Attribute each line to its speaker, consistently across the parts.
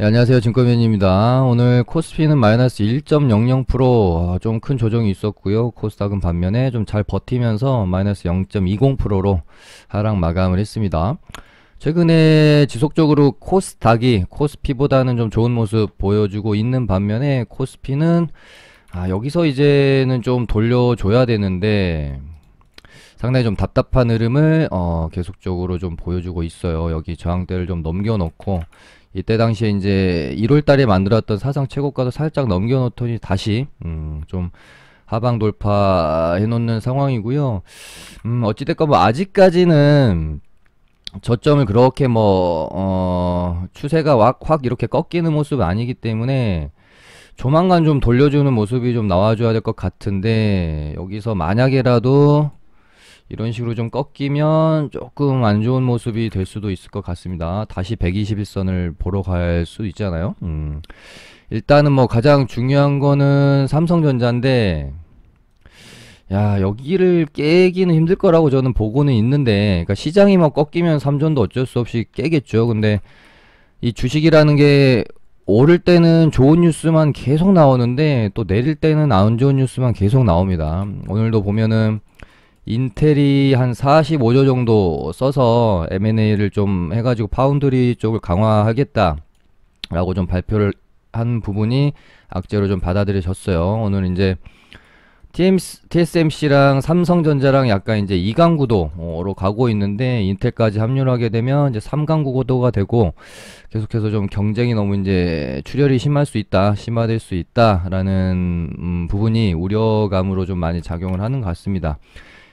Speaker 1: 네, 안녕하세요. 증권맨입니다. 오늘 코스피는 마이너스 1.00%, 좀 큰 조정이 있었고요. 코스닥은 반면에 좀 잘 버티면서 마이너스 0.20%로 하락 마감을 했습니다. 최근에 지속적으로 코스닥이 코스피보다는 좀 좋은 모습 보여주고 있는 반면에 코스피는 여기서 이제는 좀 돌려줘야 되는데 상당히 좀 답답한 흐름을 계속적으로 좀 보여주고 있어요. 여기 저항대를 좀 넘겨놓고 이때 당시에 이제 1월 달에 만들었던 사상 최고가도 살짝 넘겨놓더니 다시 좀 하방 돌파해 놓는 상황이고요. 어찌됐건 뭐 아직까지는 저점을 그렇게 추세가 확 이렇게 꺾이는 모습은 아니기 때문에 조만간 좀 돌려주는 모습이 좀 나와줘야 될 것 같은데, 여기서 만약에라도 이런 식으로 좀 꺾이면 조금 안 좋은 모습이 될 수도 있을 것 같습니다. 다시 121선을 보러 갈 수도 있잖아요. 일단은 뭐 가장 중요한 거는 삼성전자인데, 여기를 깨기는 힘들 거라고 저는 보고는 있는데, 그러니까 시장이 뭐 꺾이면 삼전도 어쩔 수 없이 깨겠죠. 근데 이 주식이라는 게 오를 때는 좋은 뉴스만 계속 나오는데 또 내릴 때는 안 좋은 뉴스만 계속 나옵니다. 오늘도 보면은 인텔이 한 45조 정도 써서 M&A를 좀 해가지고 파운드리 쪽을 강화하겠다 라고 좀 발표를 한 부분이 악재로 좀 받아들여졌어요. 오늘 이제 TSMC랑 삼성전자랑 약간 이제 2강 구도로 가고 있는데, 인텔까지 합류를 하게 되면 이제 3강 구도가 되고 계속해서 좀 경쟁이 너무 이제 출혈이 심화될 수 있다라는 부분이 우려감으로 좀 많이 작용을 하는 것 같습니다.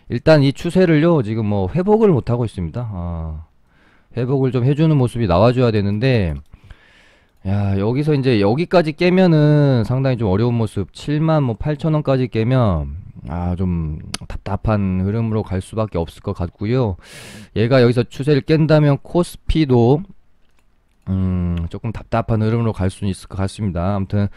Speaker 1: 일단 이 추세를요, 지금 뭐 회복을 못 하고 있습니다. 회복을 좀 해주는 모습이 나와줘야 되는데, 여기서 이제 여기까지 깨면은 상당히 좀 어려운 모습. 7만 뭐 8천원까지 깨면 좀 답답한 흐름으로 갈 수밖에 없을 것 같고요. 얘가 여기서 추세를 깬다면 코스피도 조금 답답한 흐름으로 갈 수는 있을 것 같습니다. 아무튼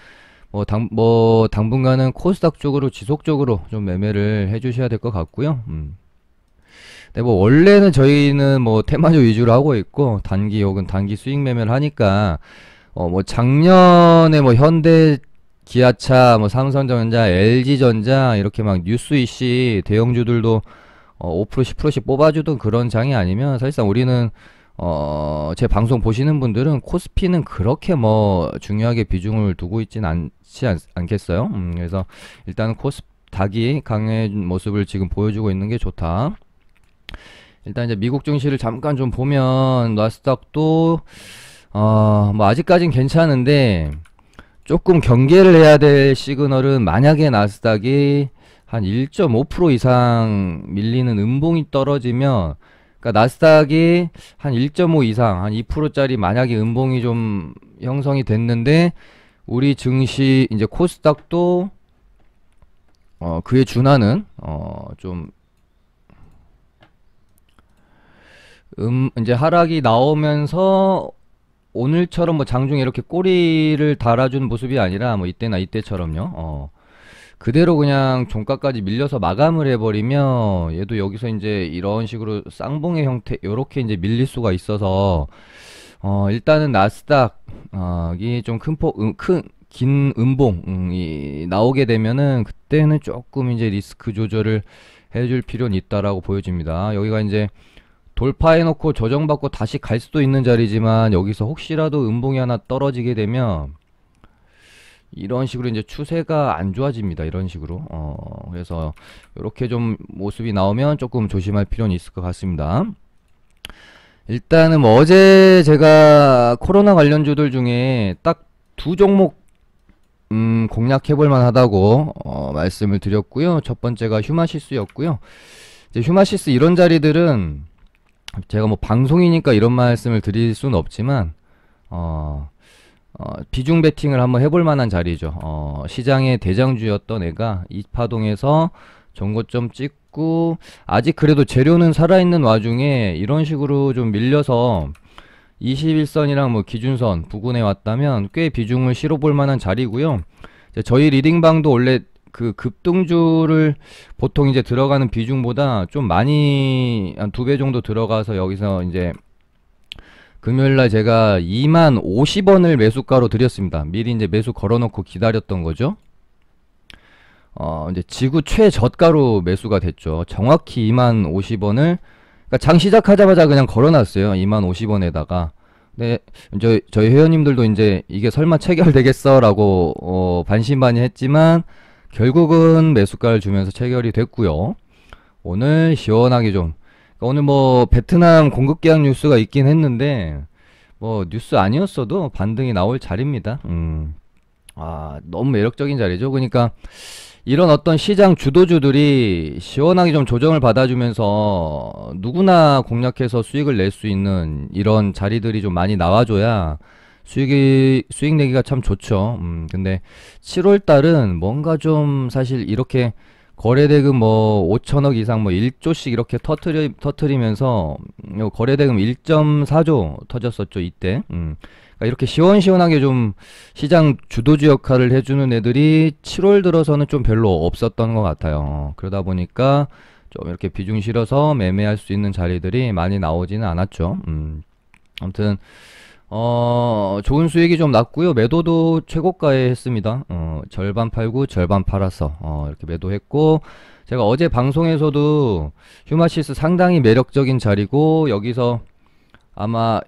Speaker 1: 당분간은 코스닥 쪽으로 지속적으로 좀 매매를 해주셔야 될 것 같고요. 근데 뭐 원래는 저희는 뭐 테마주 위주로 하고 있고 단기 혹은 단기 수익 매매를 하니까 뭐 작년에 뭐 현대 기아차, 뭐 삼성전자, LG전자 이렇게 막 뉴스 이슈 대형주들도 5% 10%씩 뽑아주던 그런 장이 아니면, 사실상 우리는 제 방송 보시는 분들은 코스피는 그렇게 뭐 중요하게 비중을 두고 있진 않겠어요. 그래서 일단은 코스닥이 강해진 모습을 지금 보여주고 있는 게 좋다. 일단 이제 미국 증시를 잠깐 좀 보면 나스닥도 뭐 아직까진 괜찮은데 조금 경계를 해야 될 시그널은, 만약에 나스닥이 한 1.5% 이상 밀리는 음봉이 떨어지면, 그러니까 나스닥이 한 1.5 이상, 한 2%짜리 만약에 음봉이 좀 형성이 됐는데, 우리 증시 이제 코스닥도 그에 준하는 좀 이제 하락이 나오면서 오늘처럼 뭐 장중에 이렇게 꼬리를 달아준 모습이 아니라, 뭐 이때나 이때처럼요, 그대로 그냥 종가까지 밀려서 마감을 해버리면 얘도 여기서 이제 이런 식으로 쌍봉의 형태, 요렇게 이제 밀릴 수가 있어서 일단은 나스닥이 좀 긴 음봉이 나오게 되면은, 그때는 조금 이제 리스크 조절을 해줄 필요는 있다라고 보여집니다. 여기가 이제 돌파해놓고 조정받고 다시 갈 수도 있는 자리지만, 여기서 혹시라도 음봉이 하나 떨어지게 되면 이런 식으로 이제 추세가 안 좋아집니다. 이런 식으로. 그래서 이렇게 좀 모습이 나오면 조금 조심할 필요는 있을 것 같습니다. 일단은 뭐 어제 제가 코로나 관련주들 중에 딱 두 종목 공략해 볼 만하다고 말씀을 드렸고요. 첫 번째가 휴마시스였고요. 이제 휴마시스 이런 자리들은 제가 뭐 방송이니까 이런 말씀을 드릴 수는 없지만 비중 베팅을 한번 해볼 만한 자리죠. 시장의 대장주였던 애가 이 파동에서 전고점 찍고, 아직 그래도 재료는 살아있는 와중에 이런 식으로 좀 밀려서 21선이랑 뭐 기준선 부근에 왔다면 꽤 비중을 실어볼 만한 자리고요. 저희 리딩방도 원래 그 급등주를 보통 이제 들어가는 비중보다 좀 많이, 한 2배 정도 들어가서 여기서 이제 금요일날 제가 2만 50원을 매수가로 드렸습니다. 미리 이제 매수 걸어놓고 기다렸던 거죠. 이제 지구 최저가로 매수가 됐죠. 정확히 2만 50원을, 그러니까 장 시작하자마자 그냥 걸어놨어요. 2만 50원에다가. 네, 저희 회원님들도 이제 이게 설마 체결되겠어라고 반신반의했지만 결국은 매수가를 주면서 체결이 됐고요. 오늘 시원하게 좀, 그러니까 오늘 뭐 베트남 공급 계약 뉴스가 있긴 했는데 뭐 뉴스 아니었어도 반등이 나올 자리입니다. 너무 매력적인 자리죠. 그러니까 이런 어떤 시장 주도주들이 시원하게 좀 조정을 받아주면서 누구나 공략해서 수익을 낼 수 있는 이런 자리들이 좀 많이 나와줘야 수익 내기가 참 좋죠. 근데 7월 달은 뭔가 좀 사실 이렇게 거래대금 뭐 5천억 이상 뭐 1조씩 이렇게 터트리면서 거래대금 1.4조 터졌었죠, 이때. 그러니까 이렇게 시원시원하게 좀 시장 주도주 역할을 해주는 애들이 7월 들어서는 좀 별로 없었던 것 같아요. 그러다 보니까 좀 이렇게 비중 실어서 매매할 수 있는 자리들이 많이 나오지는 않았죠. 아무튼 좋은 수익이 좀 났고요. 매도도 최고가에 했습니다. 절반 팔고 절반 팔아서 이렇게 매도했고, 제가 어제 방송에서도 휴마시스 상당히 매력적인 자리고, 여기서 아마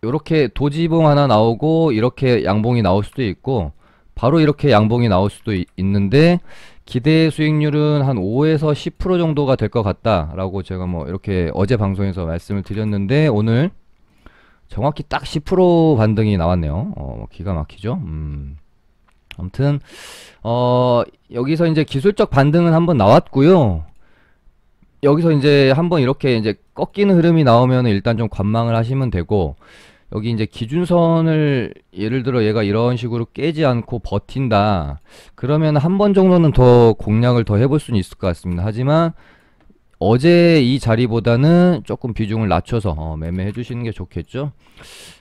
Speaker 1: 이렇게 도지봉 하나 나오고 이렇게 양봉이 나올 수도 있고 바로 이렇게 양봉이 나올 수도 있는데, 기대 수익률은 한 5에서 10% 정도가 될 것 같다 라고 제가 뭐 이렇게 어제 방송에서 말씀을 드렸는데, 오늘 정확히 딱 10% 반등이 나왔네요. 기가 막히죠. 아무튼 여기서 이제 기술적 반등은 한번 나왔고요. 여기서 이제 한번 이렇게 이제 꺾이는 흐름이 나오면 일단 좀 관망을 하시면 되고, 여기 이제 기준선을 예를 들어 얘가 이런 식으로 깨지 않고 버틴다 그러면 한 번 정도는 더 공략을 더 해볼 수는 있을 것 같습니다. 하지만 어제 이 자리보다는 조금 비중을 낮춰서 매매해 주시는 게 좋겠죠.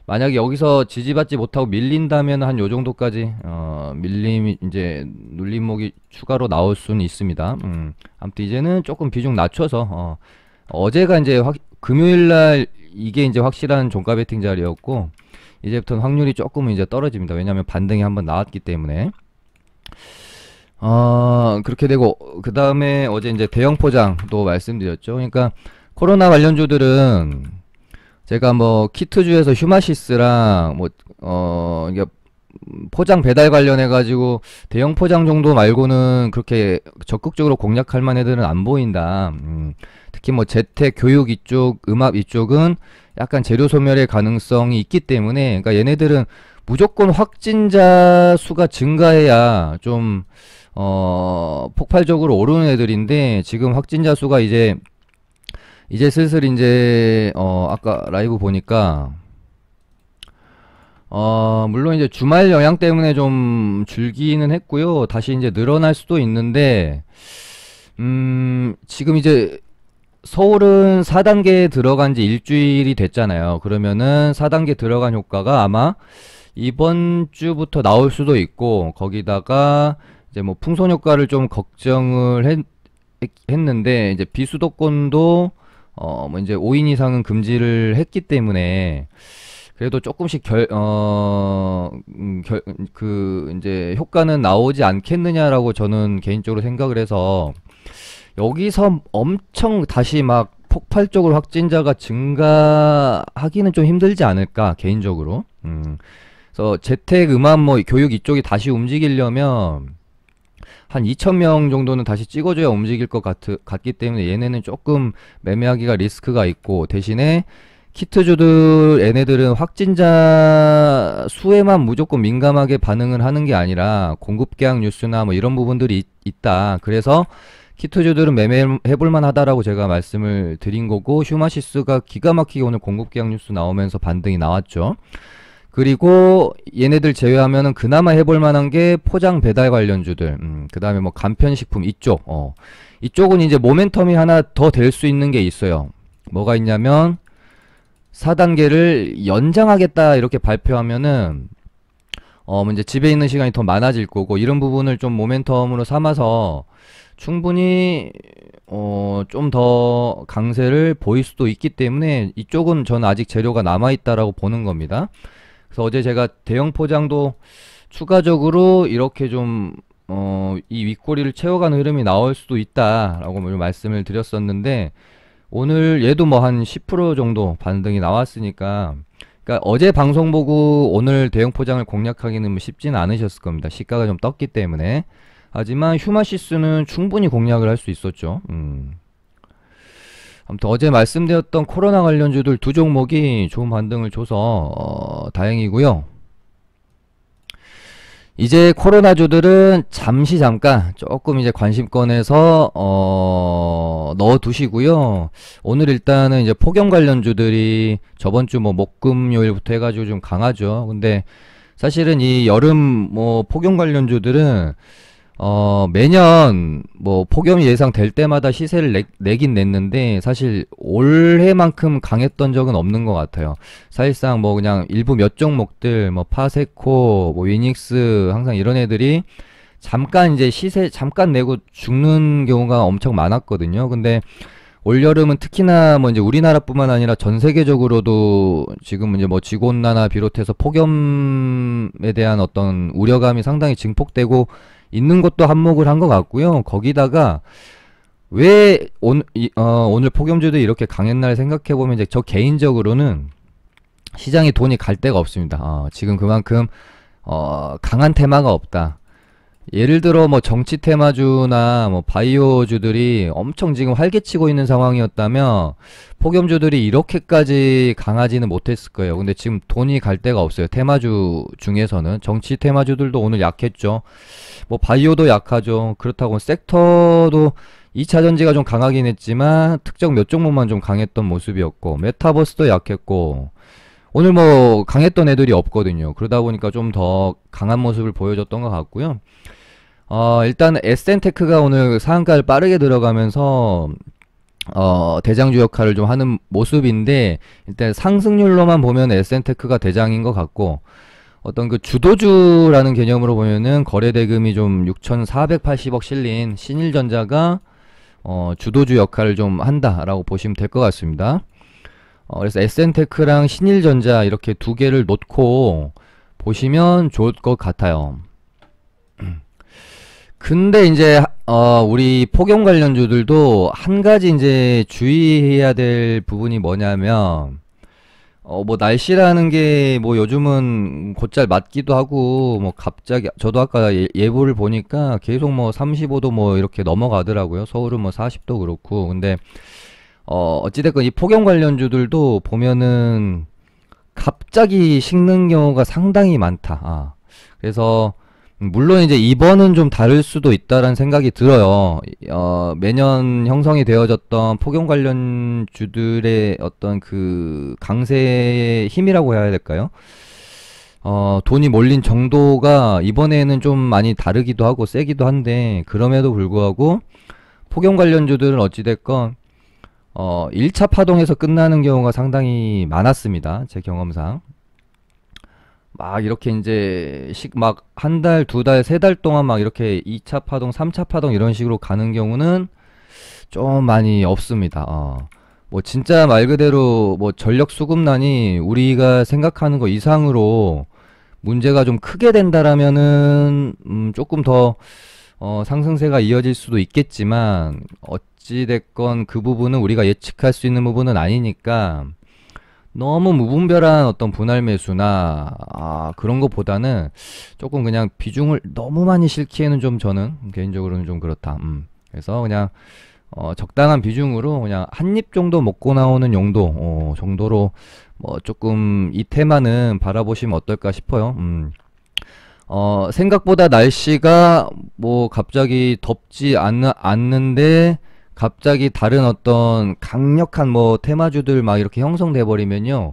Speaker 1: 만약에 여기서 지지받지 못하고 밀린다면 한 요 정도까지 밀림이 이제 눌림목이 추가로 나올 수는 있습니다. 아무튼 이제는 조금 비중 낮춰서 어제가 이제 금요일날 이게 이제 확실한 종가 베팅 자리였고, 이제부터는 확률이 조금은 이제 떨어집니다. 왜냐하면 반등이 한번 나왔기 때문에. 그렇게 되고, 그 다음에 어제 이제 대형 포장도 말씀드렸죠. 그러니까 코로나 관련주들은 제가 뭐 키트주에서 휴마시스랑 이게 포장 배달 관련해 가지고 대형 포장 정도 말고는 그렇게 적극적으로 공략할 만한 애들은 안 보인다. 특히 뭐 재택, 교육 이쪽, 음압 이쪽은 약간 재료 소멸의 가능성이 있기 때문에, 그러니까 얘네들은 무조건 확진자 수가 증가해야 좀 폭발적으로 오르는 애들인데, 지금 확진자 수가 이제 슬슬 이제 아까 라이브 보니까 물론 이제 주말 영향 때문에 좀 줄기는 했고요. 다시 이제 늘어날 수도 있는데, 지금 이제 서울은 4단계에 들어간 지 일주일이 됐잖아요. 그러면은 4단계 들어간 효과가 아마 이번 주부터 나올 수도 있고, 거기다가 이제 뭐 풍선 효과를 좀 걱정을 했는데, 이제 비수도권도 뭐 이제 5인 이상은 금지를 했기 때문에 그래도 조금씩 이제 효과는 나오지 않겠느냐라고 저는 개인적으로 생각을 해서, 여기서 엄청 다시 막 폭발적으로 확진자가 증가하기는 좀 힘들지 않을까 개인적으로. 그래서 재택, 음압, 뭐 교육 이쪽이 다시 움직이려면 한 2,000명 정도는 다시 찍어줘야 움직일 것 같기 때문에 얘네는 조금 매매하기가 리스크가 있고, 대신에 키트주들 얘네들은 확진자 수에만 무조건 민감하게 반응을 하는 게 아니라 공급 계약 뉴스나 뭐 이런 부분들이 있다. 그래서 키트주들은 매매해볼 만하다라고 제가 말씀을 드린 거고, 휴마시스가 기가 막히게 오늘 공급 계약 뉴스 나오면서 반등이 나왔죠. 그리고 얘네들 제외하면은 그나마 해볼 만한 게 포장 배달 관련주들, 그 다음에 뭐 간편식품 이쪽, 이쪽은 이제 모멘텀이 하나 더 될 수 있는 게 있어요. 뭐가 있냐면 4단계를 연장하겠다 이렇게 발표하면은 이제 집에 있는 시간이 더 많아질 거고, 이런 부분을 좀 모멘텀으로 삼아서 충분히 좀 더 강세를 보일 수도 있기 때문에 이쪽은 저는 아직 재료가 남아있다라고 보는 겁니다. 그래서 어제 제가 대형 포장도 추가적으로 이렇게 좀 이 윗꼬리를 채워가는 흐름이 나올 수도 있다라고 뭐 말씀을 드렸었는데, 오늘 얘도 뭐 한 10% 정도 반등이 나왔으니까, 그러니까 어제 방송 보고 오늘 대형 포장을 공략하기는 뭐 쉽지는 않으셨을 겁니다. 시가가 좀 떴기 때문에. 하지만 휴마시스는 충분히 공략을 할 수 있었죠. 아무튼 어제 말씀드렸던 코로나 관련주들 두 종목이 좋은 반등을 줘서 다행이고요. 이제 코로나주들은 잠시 잠깐 조금 이제 관심권에서 넣어 두시고요. 오늘 일단은 이제 폭염 관련주들이 저번주 뭐 목금요일부터 해가지고 좀 강하죠. 근데 사실은 이 여름 뭐 폭염 관련주들은 매년 뭐 폭염이 예상될 때마다 시세를 내긴 냈는데, 사실 올해만큼 강했던 적은 없는 것 같아요. 사실상 뭐 그냥 일부 몇 종목들, 뭐 파세코, 뭐 위닉스, 항상 이런 애들이 잠깐 이제 시세 잠깐 내고 죽는 경우가 엄청 많았거든요. 근데 올여름은 특히나 뭐 이제 우리나라뿐만 아니라 전 세계적으로도 지금 이제 뭐 지구온난화 비롯해서 폭염에 대한 어떤 우려감이 상당히 증폭되고 있는 것도 한몫을 한 것 같고요. 거기다가 왜 오늘 폭염주들이 이렇게 강했날 생각해보면, 이제 저 개인적으로는 시장에 돈이 갈 데가 없습니다. 지금 그만큼 강한 테마가 없다. 예를 들어 뭐 정치 테마주나 뭐 바이오주들이 엄청 지금 활개치고 있는 상황이었다면 폭염주들이 이렇게까지 강하지는 못했을 거예요. 근데 지금 돈이 갈 데가 없어요. 테마주 중에서는 정치 테마주들도 오늘 약했죠. 뭐 바이오도 약하죠. 그렇다고 섹터도 2차 전지가 좀 강하긴 했지만 특정 몇 종목만 좀 강했던 모습이었고, 메타버스도 약했고, 오늘 뭐 강했던 애들이 없거든요. 그러다 보니까 좀 더 강한 모습을 보여줬던 것 같고요. 일단 에센테크가 오늘 상한가를 빠르게 들어가면서 대장주 역할을 좀 하는 모습인데, 일단 상승률로만 보면 에센테크가 대장인 것 같고, 어떤 그 주도주라는 개념으로 보면은 거래 대금이 좀 6,480억 실린 신일전자가 주도주 역할을 좀 한다라고 보시면 될 것 같습니다. 그래서 에센테크랑 신일전자 이렇게 두 개를 놓고 보시면 좋을 것 같아요. 근데 이제 우리 폭염 관련주들도 한 가지 이제 주의해야 될 부분이 뭐냐면, 뭐 날씨라는 게 뭐 요즘은 곧잘 맞기도 하고, 뭐 갑자기 저도 아까 예보를 보니까 계속 뭐 35도 뭐 이렇게 넘어가더라고요. 서울은 뭐 40도 그렇고. 근데 어찌됐건 이 폭염 관련주들도 보면은 갑자기 식는 경우가 상당히 많다. 그래서 물론 이제 이번은 좀 다를 수도 있다라는 생각이 들어요. 매년 형성이 되어졌던 폭염 관련주들의 어떤 그 강세의 힘이라고 해야 될까요? 돈이 몰린 정도가 이번에는 좀 많이 다르기도 하고 세기도 한데, 그럼에도 불구하고 폭염 관련주들은 어찌됐건 1차 파동에서 끝나는 경우가 상당히 많았습니다. 제 경험상. 막 이렇게 이제 막 한 달, 두 달, 세 달 동안 막 이렇게 2차 파동, 3차 파동 이런 식으로 가는 경우는 좀 많이 없습니다. 뭐 진짜 말 그대로 뭐 전력 수급난이 우리가 생각하는 거 이상으로 문제가 좀 크게 된다라면은 조금 더 상승세가 이어질 수도 있겠지만, 어찌됐건 그 부분은 우리가 예측할 수 있는 부분은 아니니까 너무 무분별한 어떤 분할 매수나 그런 것보다는 조금 그냥 비중을 너무 많이 실기에는 좀 저는 개인적으로는 좀 그렇다. 그래서 그냥 적당한 비중으로 그냥 한 입 정도 먹고 나오는 용도 정도로 뭐 조금 이 테마는 바라보시면 어떨까 싶어요. 생각보다 날씨가 뭐 갑자기 덥지 않는데 갑자기 다른 어떤 강력한 뭐 테마주들 막 이렇게 형성돼 버리면요,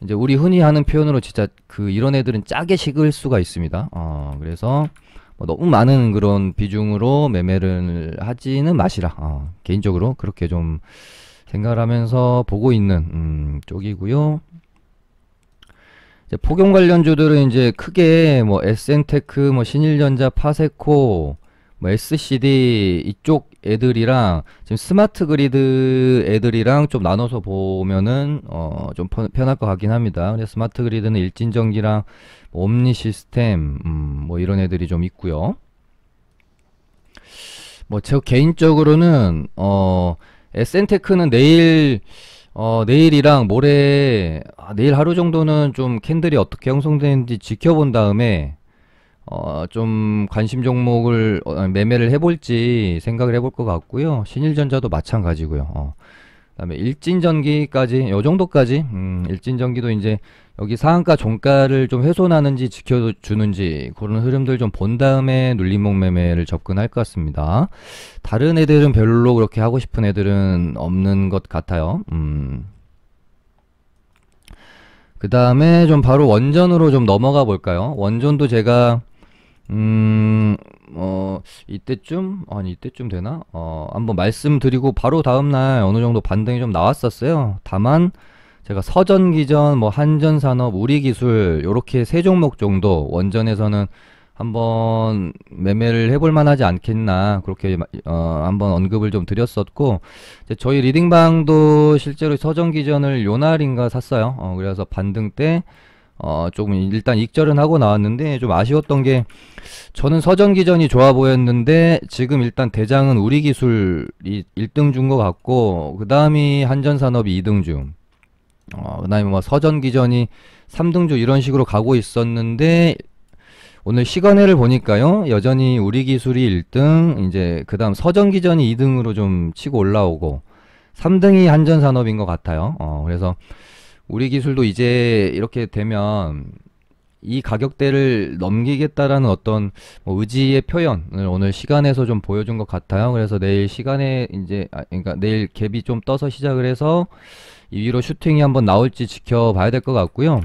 Speaker 1: 이제 우리 흔히 하는 표현으로 진짜 그 이런 애들은 짜게 식을 수가 있습니다. 그래서 뭐 너무 많은 그런 비중으로 매매를 하지는 마시라. 개인적으로 그렇게 좀 생각을 하면서 보고 있는 쪽이고요. 이제 폭용 관련주들은 이제 크게 뭐 SN테크, 뭐 신일전자, 파세코, 뭐 SCD 이쪽 애들이랑 지금 스마트 그리드 애들이랑 좀 나눠서 보면은 좀 편할 것 같긴 합니다. 그래서 스마트 그리드는 일진전기랑 뭐 옴니 시스템 뭐 이런 애들이 좀 있고요. 뭐 저 개인적으로는 SN테크는 내일이랑 모레 내일 하루 정도는 좀 캔들이 어떻게 형성되는지 지켜본 다음에 좀 관심 종목을 매매를 해볼지 생각을 해볼 것 같고요. 신일전자도 마찬가지고요. 그다음에 일진전기까지 요 정도까지 일진전기도 이제 여기 상한가 종가를 좀 훼손하는지 지켜주는지 그런 흐름들 좀 본 다음에 눌림목 매매를 접근할 것 같습니다. 다른 애들은 별로 그렇게 하고 싶은 애들은 없는 것 같아요. 그 다음에 좀 바로 원전으로 좀 넘어가 볼까요? 원전도 제가 이때쯤? 아니, 이때쯤 되나? 한번 말씀드리고 바로 다음날 어느 정도 반등이 좀 나왔었어요. 다만, 제가 서전기전, 뭐, 한전산업, 우리기술, 요렇게 세 종목 정도 원전에서는 한번 매매를 해볼 만하지 않겠나. 그렇게, 한번 언급을 좀 드렸었고, 이제 저희 리딩방도 실제로 서전기전을 요날인가 샀어요. 그래서 반등 때, 조금 일단 익절은 하고 나왔는데 좀 아쉬웠던 게 저는 서전기전이 좋아 보였는데 지금 일단 대장은 우리기술이 1등 준 것 같고 그 다음이 한전산업이 2등 중 그 다음에 뭐 서전기전이 3등 중 이런 식으로 가고 있었는데 오늘 시간회를 보니까요 여전히 우리기술이 1등 이제 그 다음 서전기전이 2등으로 좀 치고 올라오고 3등이 한전산업인 것 같아요. 그래서 우리 기술도 이제 이렇게 되면 이 가격대를 넘기겠다라는 어떤 뭐 의지의 표현을 오늘 시간에서 좀 보여준 것 같아요. 그래서 내일 시간에 이제 그러니까 내일 갭이 좀 떠서 시작을 해서 이 위로 슈팅이 한번 나올지 지켜봐야 될 것 같고요.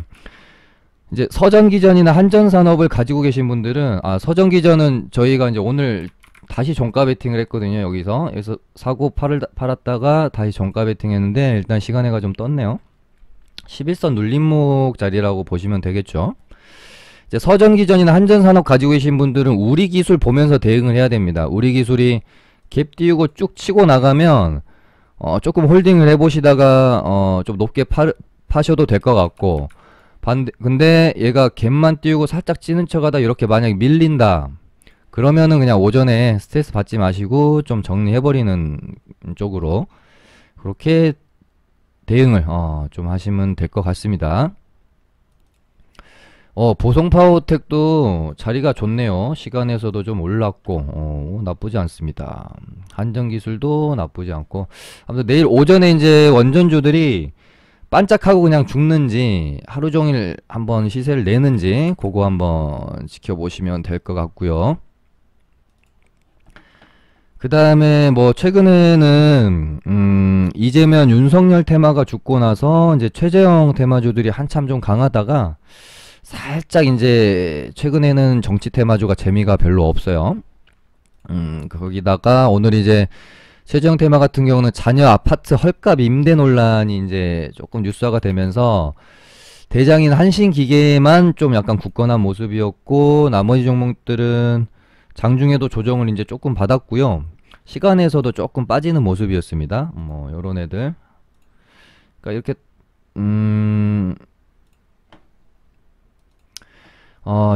Speaker 1: 이제 서전기전이나 한전산업을 가지고 계신 분들은 서전기전은 저희가 이제 오늘 다시 종가 베팅을 했거든요. 여기서 사고 팔았다가 다시 종가 베팅했는데 일단 시간에가 좀 떴네요. 11선 눌림목 자리라고 보시면 되겠죠. 이제 서전기전이나 한전산업 가지고 계신 분들은 우리 기술 보면서 대응을 해야 됩니다. 우리 기술이 갭 띄우고 쭉 치고 나가면 조금 홀딩을 해보시다가 좀 높게 파셔도 될 것 같고 근데 얘가 갭만 띄우고 살짝 찌는 척하다 이렇게 만약에 밀린다 그러면은 그냥 오전에 스트레스 받지 마시고 좀 정리해버리는 쪽으로 그렇게 대응을 좀 하시면 될 것 같습니다. 보성파워텍도 자리가 좋네요. 시간에서도 좀 올랐고 나쁘지 않습니다. 한전기술도 나쁘지 않고 아무튼 내일 오전에 이제 원전주들이 반짝하고 그냥 죽는지 하루종일 한번 시세를 내는지 그거 한번 지켜보시면 될 것 같고요. 그 다음에 뭐 최근에는 이재명 윤석열 테마가 죽고 나서 이제 최재형 테마주들이 한참 좀 강하다가 살짝 이제 최근에는 정치 테마주가 재미가 별로 없어요. 거기다가 오늘 이제 최재형 테마 같은 경우는 자녀 아파트 헐값 임대 논란이 이제 조금 뉴스화가 되면서 대장인 한신기계만 좀 약간 굳건한 모습이었고 나머지 종목들은 장중에도 조정을 이제 조금 받았고요. 시간에서도 조금 빠지는 모습이었습니다. 뭐 요런 애들. 그러니까 이렇게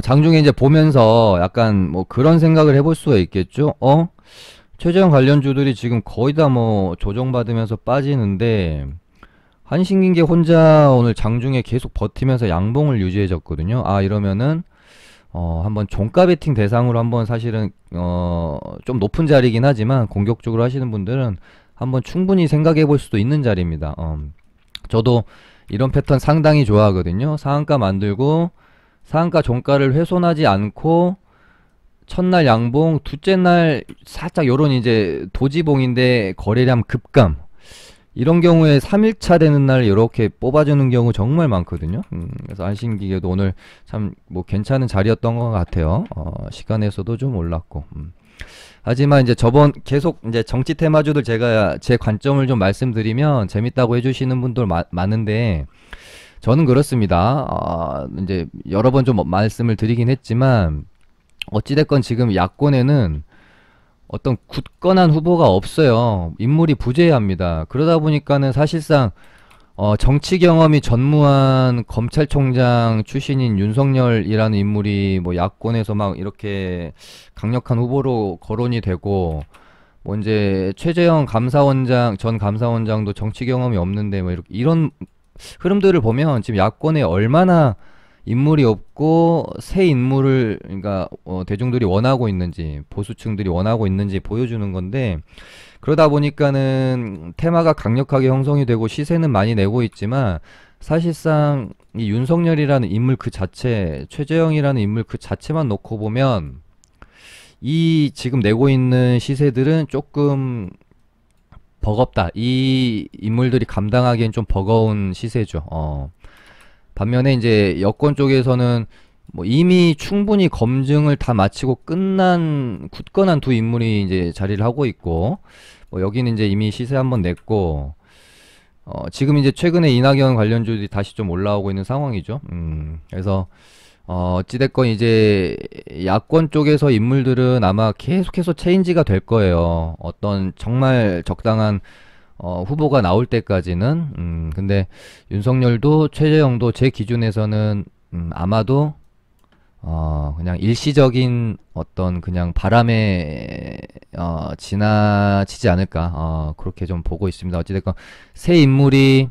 Speaker 1: 장중에 이제 보면서 약간 뭐 그런 생각을 해볼 수가 있겠죠. 최재형 관련주들이 지금 거의 다 뭐 조정받으면서 빠지는데 한신기계 혼자 오늘 장중에 계속 버티면서 양봉을 유지해줬거든요. 이러면은 한번 종가 베팅 대상으로 한번 사실은 좀 높은 자리긴 하지만 공격적으로 하시는 분들은 한번 충분히 생각해 볼 수도 있는 자리입니다. 저도 이런 패턴 상당히 좋아하거든요. 상한가 만들고 상한가 종가를 훼손하지 않고 첫날 양봉, 둘째 날 살짝 요런 이제 도지봉인데 거래량 급감 이런 경우에 3일차 되는 날 이렇게 뽑아주는 경우 정말 많거든요. 그래서 한신기계도 오늘 참 뭐 괜찮은 자리였던 것 같아요. 시간에서도 좀 올랐고. 하지만 이제 저번 계속 이제 정치 테마주들 제가 제 관점을 좀 말씀드리면 재밌다고 해주시는 분들 많은데 저는 그렇습니다. 이제 여러 번 좀 말씀을 드리긴 했지만 어찌됐건 지금 야권에는 어떤 굳건한 후보가 없어요. 인물이 부재합니다. 그러다 보니까는 사실상 정치 경험이 전무한 검찰총장 출신인 윤석열이라는 인물이 뭐 야권에서 막 이렇게 강력한 후보로 거론이 되고, 뭐 이제 최재형 감사원장, 전 감사원장도 정치 경험이 없는데 뭐 이렇게 이런 흐름들을 보면 지금 야권에 얼마나 인물이 없고 새 인물을, 그러니까 대중들이 원하고 있는지, 보수층들이 원하고 있는지 보여주는 건데, 그러다 보니까는 테마가 강력하게 형성이 되고 시세는 많이 내고 있지만 사실상 이 윤석열이라는 인물 그 자체, 최재형이라는 인물 그 자체만 놓고 보면 이 지금 내고 있는 시세들은 조금 버겁다. 이 인물들이 감당하기엔 좀 버거운 시세죠. 반면에 이제 여권 쪽에서는 뭐 이미 충분히 검증을 다 마치고 끝난 굳건한 두 인물이 이제 자리를 하고 있고, 뭐 여기는 이제 이미 시세 한번 냈고, 지금 이제 최근에 이낙연 관련주들이 다시 좀 올라오고 있는 상황이죠. 그래서 어찌됐건 이제 야권 쪽에서 인물들은 아마 계속해서 체인지가 될 거예요. 어떤 정말 적당한 후보가 나올 때까지는. 근데 윤석열도 최재형도 제 기준에서는 아마도 그냥 일시적인 어떤 그냥 바람에 지나치지 않을까, 그렇게 좀 보고 있습니다. 어찌됐건 새 인물이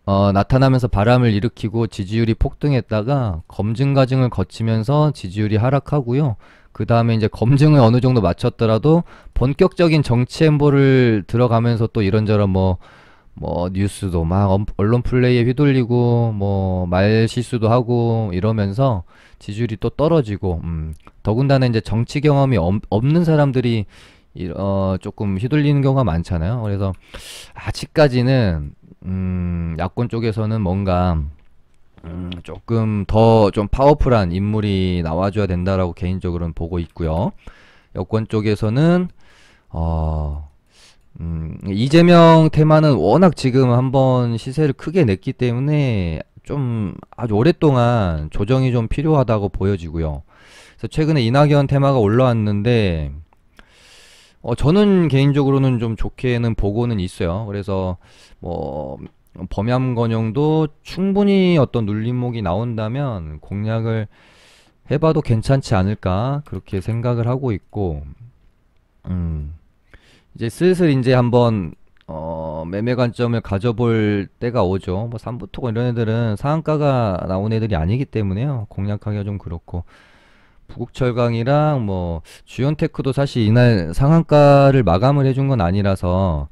Speaker 1: 나타나면서 바람을 일으키고 지지율이 폭등했다가 검증 과정을 거치면서 지지율이 하락하고요. 그 다음에 이제 검증을 어느 정도 마쳤더라도 본격적인 정치 행보를 들어가면서 또 이런저런 뭐 뉴스도 막 언론 플레이에 휘둘리고 뭐 말 실수도 하고 이러면서 지지율이 또 떨어지고, 더군다나 이제 정치 경험이 없는 사람들이 조금 휘둘리는 경우가 많잖아요. 그래서 아직까지는 야권 쪽에서는 뭔가 조금 더 좀 파워풀한 인물이 나와줘야 된다라고 개인적으로는 보고 있고요. 여권 쪽에서는 이재명 테마는 워낙 지금 한번 시세를 크게 냈기 때문에 좀 아주 오랫동안 조정이 좀 필요하다고 보여지고요. 그래서 최근에 이낙연 테마가 올라왔는데 저는 개인적으로는 좀 좋게는 보고는 있어요. 그래서 뭐 범ям건영도 충분히 어떤 눌림목이 나온다면 공략을 해봐도 괜찮지 않을까, 그렇게 생각을 하고 있고, 이제 슬슬 이제 한번 매매 관점을 가져볼 때가 오죠. 뭐 삼부토고 이런 애들은 상한가가 나온 애들이 아니기 때문에요. 공략하기가 좀 그렇고, 부국철강이랑 뭐 주연테크도 사실 이날 상한가를 마감을 해준 건 아니라서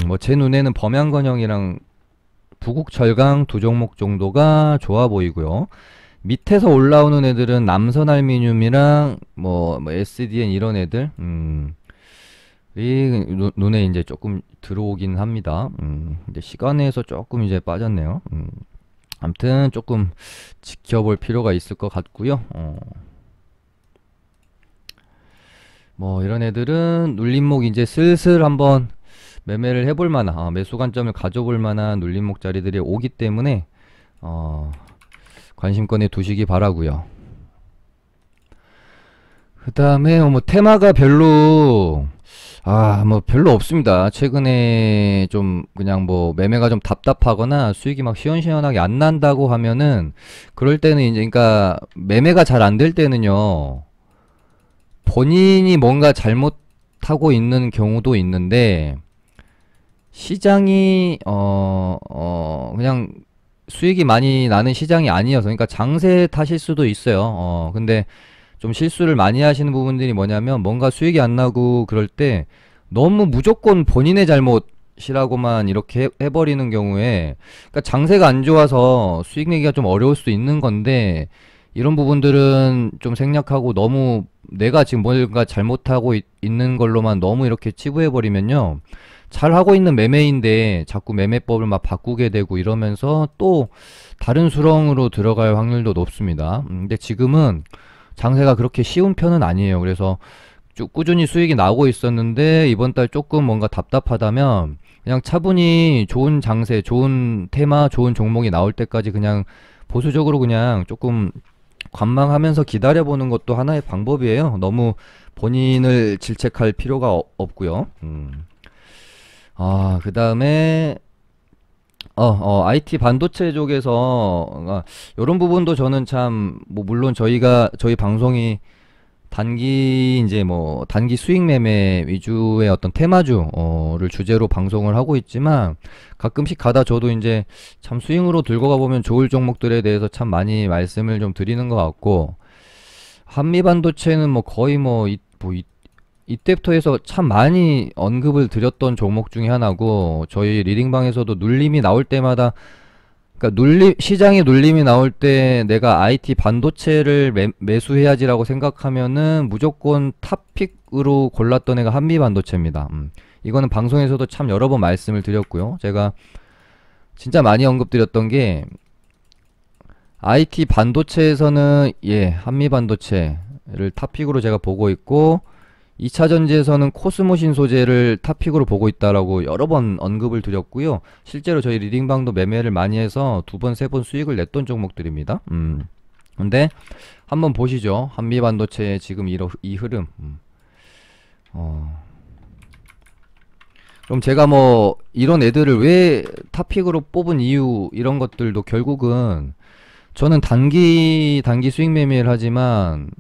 Speaker 1: 뭐 제 눈에는 범양건영이랑 부국철강 두 종목 정도가 좋아 보이고요. 밑에서 올라오는 애들은 남선알미늄이랑 뭐 SDN 이런 애들 이 눈에 이제 조금 들어오긴 합니다. 이제 시간에서 조금 이제 빠졌네요. 아무튼 조금 지켜볼 필요가 있을 것 같고요. 뭐 이런 애들은 눌림목 이제 슬슬 한번 매매를 해볼 만한, 매수 관점을 가져볼 만한 눌림목 자리들이 오기 때문에 관심권에 두시기 바라고요. 그 다음에 뭐 테마가 별로 뭐 별로 없습니다. 최근에 좀 그냥 뭐 매매가 좀 답답하거나 수익이 막 시원시원하게 안 난다고 하면은, 그럴 때는 이제 그러니까 매매가 잘 안 될 때는요, 본인이 뭔가 잘못하고 있는 경우도 있는데 시장이 그냥 수익이 많이 나는 시장이 아니어서, 그러니까 장세 탓일 수도 있어요. 근데 좀 실수를 많이 하시는 부분들이 뭐냐면, 뭔가 수익이 안 나고 그럴 때 너무 무조건 본인의 잘못이라고만 이렇게 해버리는 경우에, 그러니까 장세가 안 좋아서 수익 내기가 좀 어려울 수 있는 건데, 이런 부분들은 좀 생략하고 너무 내가 지금 뭔가 잘못하고 있는 걸로만 너무 이렇게 치부해버리면요, 잘하고 있는 매매인데 자꾸 매매법을 막 바꾸게 되고 이러면서 또 다른 수렁으로 들어갈 확률도 높습니다. 근데 지금은 장세가 그렇게 쉬운 편은 아니에요. 그래서 쭉 꾸준히 수익이 나오고 있었는데 이번 달 조금 뭔가 답답하다면 그냥 차분히 좋은 장세, 좋은 테마, 좋은 종목이 나올 때까지 그냥 보수적으로 그냥 조금 관망하면서 기다려보는 것도 하나의 방법이에요. 너무 본인을 질책할 필요가 없고요. 그 다음에 IT 반도체 쪽에서 이런 부분도 저는 참 뭐 물론 저희 방송이 단기 이제 뭐 단기 수익 매매 위주의 어떤 테마주를 주제로 방송을 하고 있지만 가끔씩 가다 저도 이제 참 스윙으로 들고 가보면 좋을 종목들에 대해서 참 많이 말씀을 좀 드리는 것 같고 한미 반도체는 뭐 거의 이때부터 해서 참 많이 언급을 드렸던 종목 중에 하나고 저희 리딩방에서도 눌림이 나올 때마다 그러니까 시장에 눌림이 나올 때 내가 IT 반도체를 매수해야지라고 생각하면은 무조건 탑픽으로 골랐던 애가 한미 반도체입니다. 이거는 방송에서도 참 여러 번 말씀을 드렸고요. 제가 진짜 많이 언급드렸던 게 IT 반도체에서는 한미 반도체를 탑픽으로 제가 보고 있고 2차 전지에서는 코스모신 소재를 탑픽으로 보고 있다라고 여러 번 언급을 드렸고요. 실제로 저희 리딩방도 매매를 많이 해서 2번, 3번 수익을 냈던 종목들입니다. 근데 한번 보시죠. 한미 반도체의 지금 이 흐름. 그럼 제가 뭐 이런 애들을 왜 탑픽으로 뽑은 이유 이런 것들도 결국은 저는 단기 수익 매매를 하지만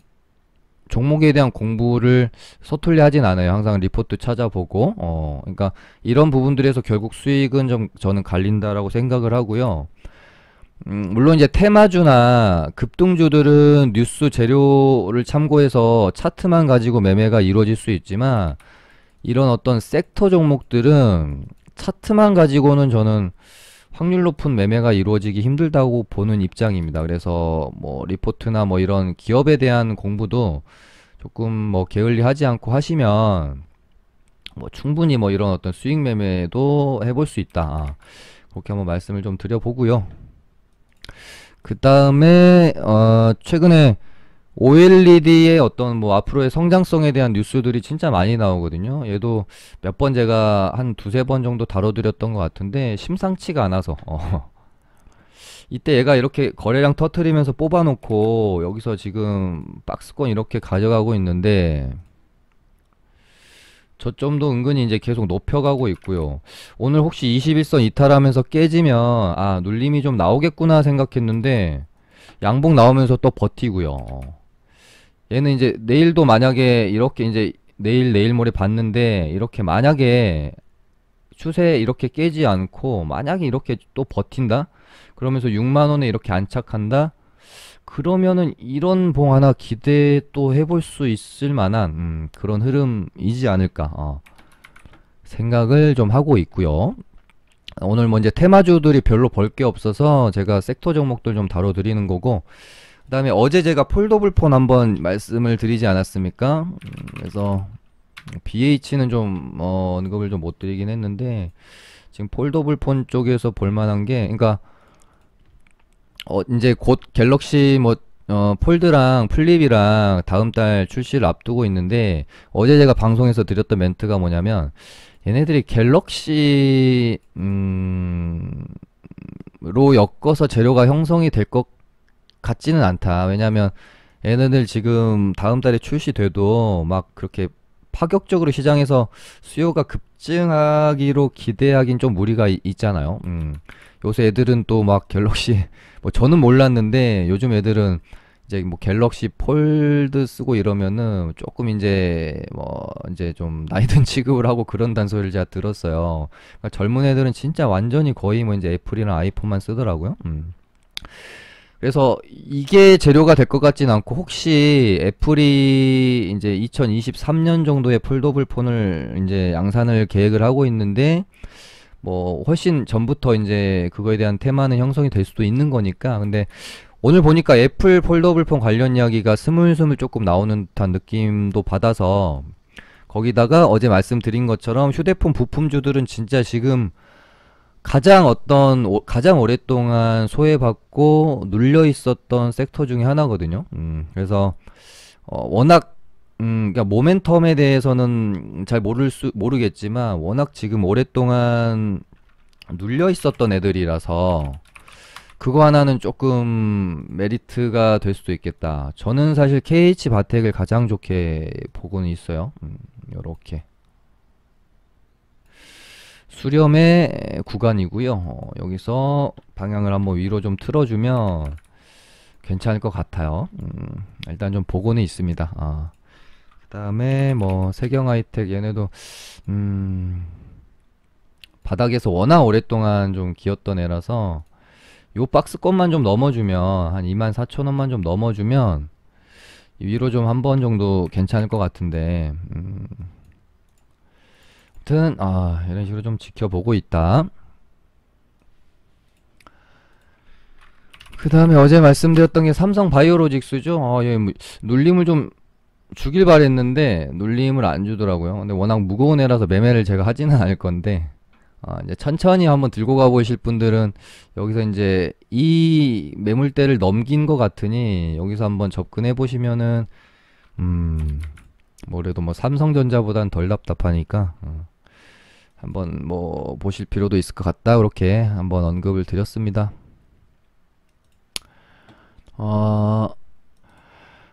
Speaker 1: 종목에 대한 공부를 서툴리 하진 않아요. 항상 리포트 찾아보고 그러니까 이런 부분들에서 결국 수익은 좀 저는 갈린다라고 생각을 하고요. 물론 이제 테마주나 급등주들은 뉴스 재료를 참고해서 차트만 가지고 매매가 이루어질 수 있지만 이런 어떤 섹터 종목들은 차트만 가지고는 저는 확률 높은 매매가 이루어지기 힘들다고 보는 입장입니다. 그래서 뭐 리포트나 뭐 이런 기업에 대한 공부도 조금 뭐 게을리하지 않고 하시면 뭐 충분히 뭐 이런 어떤 수익 매매도 해볼 수 있다. 그렇게 한번 말씀을 좀 드려보고요. 그 다음에 최근에 OLED의 어떤 뭐 앞으로의 성장성에 대한 뉴스들이 진짜 많이 나오거든요. 얘도 몇 번 제가 한 2~3번 정도 다뤄드렸던 것 같은데 심상치가 않아서 이때 얘가 이렇게 거래량 터트리면서 뽑아놓고 여기서 지금 박스권 이렇게 가져가고 있는데 저점도 은근히 이제 계속 높여가고 있고요. 오늘 혹시 21선 이탈하면서 깨지면 눌림이 좀 나오겠구나 생각했는데 양봉 나오면서 또 버티고요. 얘는 이제 내일도 만약에 이렇게 이제 내일 모레 봤는데 이렇게 만약에 추세 이렇게 깨지 않고 만약에 이렇게 또 버틴다? 그러면서 6만원에 이렇게 안착한다? 그러면은 이런 봉 하나 기대 또 해볼 수 있을 만한 그런 흐름이지 않을까 생각을 좀 하고 있고요. 오늘 뭐 이제 테마주들이 별로 볼 게 없어서 제가 섹터 종목들 좀 다뤄드리는 거고 그 다음에 어제 제가 폴더블 폰 한번 말씀을 드리지 않았습니까? 그래서 BH는 좀 언급을 좀 못 드리긴 했는데 지금 폴더블 폰 쪽에서 볼만한 게 그러니까 이제 곧 갤럭시 폴드랑 플립이랑 다음 달 출시를 앞두고 있는데 어제 제가 방송에서 드렸던 멘트가 뭐냐면 얘네들이 갤럭시 로 엮어서 재료가 형성이 될 것 같지는 않다. 왜냐면 얘네들 지금 다음 달에 출시돼도 막 그렇게 파격적으로 시장에서 수요가 급증하기로 기대하긴 좀 무리가 있잖아요. 요새 애들은 또 막 갤럭시 뭐 저는 몰랐는데 요즘 애들은 이제 뭐 갤럭시 폴드 쓰고 이러면은 조금 이제 이제 좀 나이든 취급을 하고 그런다는 소리를 제가 들었어요. 그러니까 젊은 애들은 진짜 완전히 거의 뭐 이제 애플이나 아이폰만 쓰더라고요. 그래서 이게 재료가 될 것 같진 않고 혹시 애플이 이제 2023년 정도에 폴더블 폰을 이제 양산을 계획을 하고 있는데 뭐 훨씬 전부터 이제 그거에 대한 테마는 형성이 될 수도 있는 거니까 근데 오늘 보니까 애플 폴더블 폰 관련 이야기가 스물스물 조금 나오는 듯한 느낌도 받아서 거기다가 어제 말씀드린 것처럼 휴대폰 부품주들은 진짜 지금 가장 오랫동안 소외받고 눌려 있었던 섹터 중에 하나거든요. 그래서 워낙 그러니까 모멘텀에 대해서는 잘 모르겠지만 워낙 지금 오랫동안 눌려 있었던 애들이라서 그거 하나는 조금 메리트가 될 수도 있겠다. 저는 사실 KH 바텍을 가장 좋게 보고는 있어요. 요렇게 수렴의 구간이고요. 여기서 방향을 한번 위로 좀 틀어주면 괜찮을 것 같아요. 일단 좀 보고는 있습니다. 그 다음에 뭐 세경하이텍 얘네도 바닥에서 워낙 오랫동안 좀 기었던 애라서 요 박스권만 좀 넘어주면 한 24,000원만 좀 넘어주면 위로 좀 한 번 정도 괜찮을 것 같은데 아무튼 이런 식으로 좀 지켜보고 있다. 그 다음에 어제 말씀드렸던 게 삼성 바이오로직스죠. 예, 눌림을 좀 주길 바랬는데 눌림을 안 주더라고요. 근데 워낙 무거운 애라서 매매를 제가 하지는 않을 건데 이제 천천히 한번 들고 가보실 분들은 여기서 이제 이 매물대를 넘긴 것 같으니 여기서 한번 접근해 보시면은 뭐래도 뭐 삼성전자보단 덜 답답하니까 한번 뭐 보실 필요도 있을 것 같다. 그렇게 한번 언급을 드렸습니다.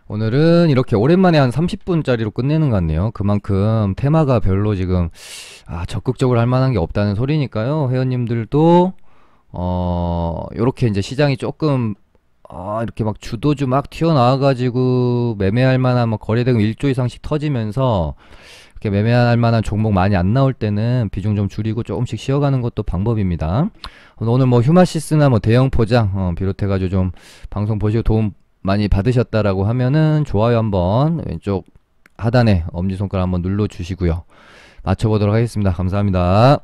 Speaker 1: 오늘은 이렇게 오랜만에 한 30분짜리로 끝내는 것 같네요. 그만큼 테마가 별로 지금 적극적으로 할 만한 게 없다는 소리니까요. 회원님들도 요렇게 이제 시장이 조금 이렇게 막 주도주 막 튀어나와가지고 매매할 만한 뭐 거래대금 1조 이상씩 터지면서 이렇게 매매할 만한 종목 많이 안 나올 때는 비중 좀 줄이고 조금씩 쉬어가는 것도 방법입니다. 오늘 뭐 휴마시스나 뭐 대형 포장 비롯해가지고 좀 방송 보시고 도움 많이 받으셨다라고 하면은 좋아요 한번 왼쪽 하단에 엄지손가락 한번 눌러 주시고요. 맞춰보도록 하겠습니다. 감사합니다.